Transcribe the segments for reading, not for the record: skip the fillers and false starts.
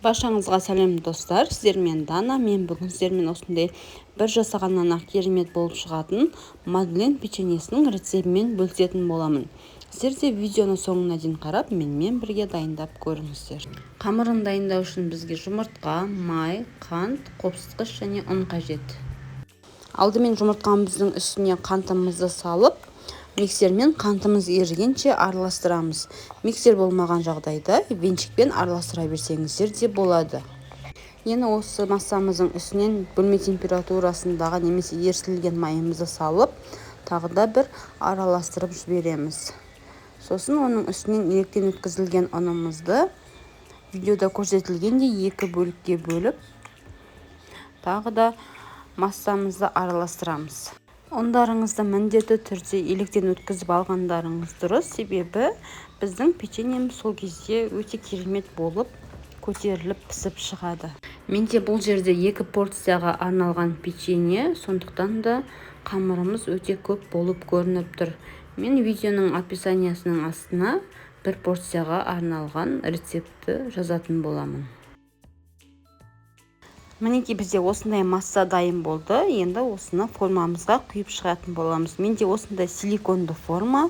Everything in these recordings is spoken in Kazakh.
Баршаңызға сәлем достар, сіздермен Дана. Мен бүгін сіздермен осындай бір жасағаннан ақ керемет болып шығатын мадлен печеньесінің рецептімен бөлісетін боламын. Сіздер де видеоны соңына дейін қарап, менімен бірге дайындап көріңіздер. Қамырын дайындау үшін бізге жұмыртқа, май, қант, қопсытқыш және ұн қажет. Алдымен жұмыртқамыздың үстіне қантымызды салып, миксермен қантымыз ерігенше араластырамыз. Миксер болмаған жағдайда венчикпен араластыра берсеңіздер де болады. Енді осы массамыздың үстінен бөлме температурасындағы немесе ерітілген майымызды салып, тағы да бір араластырып жібереміз. Сосын оның үстінен електен өткізілген ұнымызды видеода көрсетілгендей екі бөлікке бөліп, тағы да массамызды араластырамыз. Ұндарыңызды міндетті түрде електен өткізіп алғандарыңыз дұрыс, себебі біздің печеньеміз сол кезде өте керемет болып көтеріліп пісіп шығады. Менде бұл жерде 2 порцияға арналған печенье, сондықтан да қамырымыз өте көп болып көрініп тұр. Мен видеоның описаниясының астына 1 порцияға арналған рецепті жазатын боламын. Мінекей бізде осындай масса дайын болды. Енді осыны формамызға құйып шығатын боламыз. Менде осындай силиконды форма.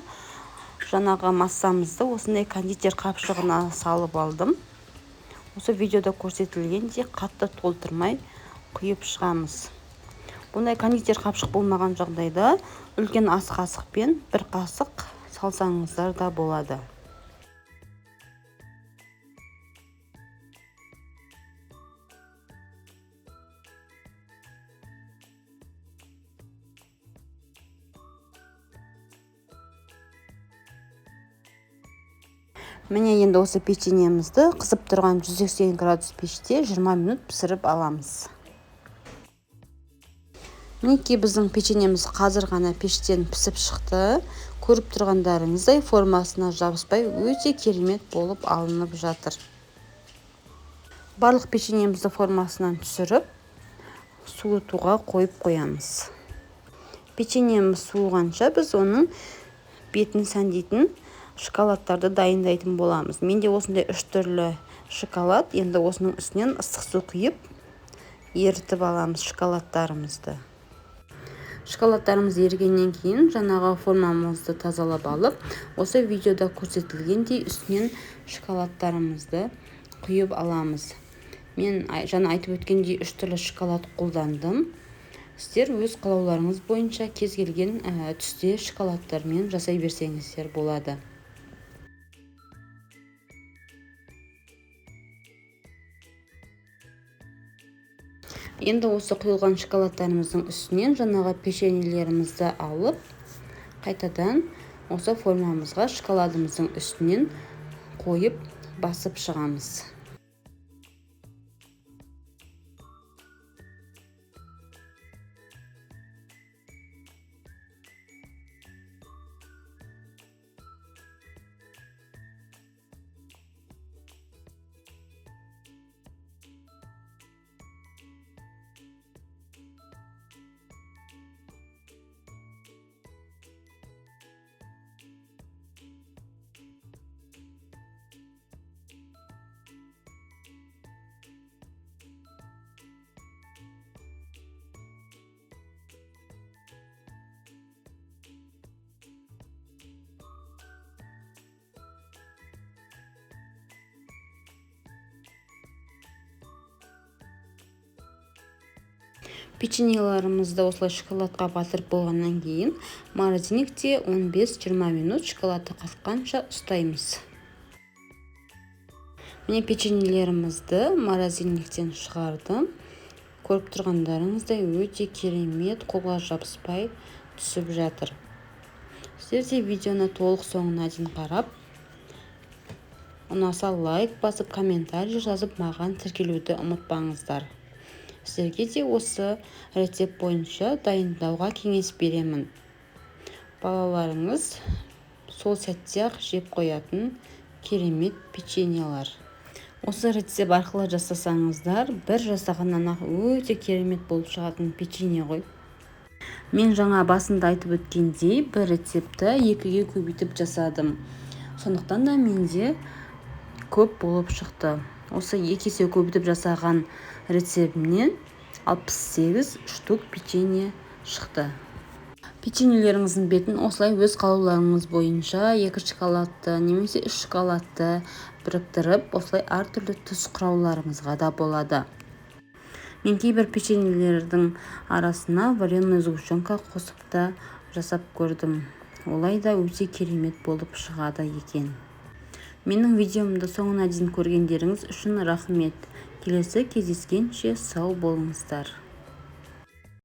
Жаңағы массамызды осындай кондитер қапшығына салып алдым. Осы видеода көрсетілгендей қатты толтырмай құйып шығамыз. Бұндай кондитер қапшық болмаған жағдайда үлкен ас қасықпен 1 қасық салсаңыздар да болады. Міне енді осы печеньемізді қызып тұрған 180 градус пеште 20 минут пісіріп аламыз. Мінекей біздің печеньеміз қазір ғана пештен пісіп шықты. Көріп тұрғандарыңыздай формасына жабыспай өте керемет болып алынып жатыр. Барлық печеньемізді формасынан түсіріп, суытуға қойып қоямыз. Печеньеміз суығанша біз оның бетін сәндейтін шоколадтарды дайындайтын боламыз. Менде осындай 3 түрлі шоколад. Енді осының үстінен ыстық су құйып, ерітіп аламыз шоколадтарымызды. Шоколадтарымыз ерігеннен кейін жаңағы формамызды тазалап алып, осы видеода көрсетілгендей үстінен шоколадтарымызды құйып аламыз. Мен жаңа айтып өткендей 3 түрлі шоколад қолдандым. Сіздер өз қалауларыңыз бойынша кез келген түсте шоколадтармен жасай берсеңіздер болады. Енді осы құйылған шоколадтарымыздың үстінен жаңағы печеньелерімізді алып, қайтадан осы формамызға шоколадымыздың үстінен қойып басып шығамыз. Печеньеларымызды осылай шоколадқа батырып болғаннан кейін морозильникте 15-20 минут шоколадты қатқанша ұстаймыз. Міне печеньелерімізді морозильниктен шығардым. Көріп тұрғандарыңыздай өте керемет, қолға жабыспай түсіп жатыр. Сіздер де видеоны толық соңына дейін қарап, ұнаса лайк басып, комментарий жазып, маған тіркелуді ұмытпаңыздар. Сіздерге де осы рецепт бойынша дайындауға кеңес беремін. Балаларыңыз сол сәтте ақ жеп қоятын керемет печеньелар. Осы рецепт арқылы жасасаңыздар, бір жасағаннан ақ өте керемет болып шығатын печенье ғой. Мен жаңа басында айтып өткендей, бір рецепті 2-ге көбейтіп жасадым. Сондықтан да менде көп болып шықты. осы 2 есе көбейтіп жасаған рецептімнен 68 штук печенье шықты. Печеньелеріңіздің бетін осылай өз қалауларыңыз бойынша 2 шоколадты немесе 3 шоколадты біріктіріп, осылай әртүрлі түс құрауларыңызға да болады. Мен кейбір печеньелердің арасына вареная сгущенка қосып та жасап көрдім. Олай да өте керемет болып шығады екен. Менің видеомды соңына дейін көргендеріңіз үшін рахмет. Келесі кездескенше сау болыңыздар.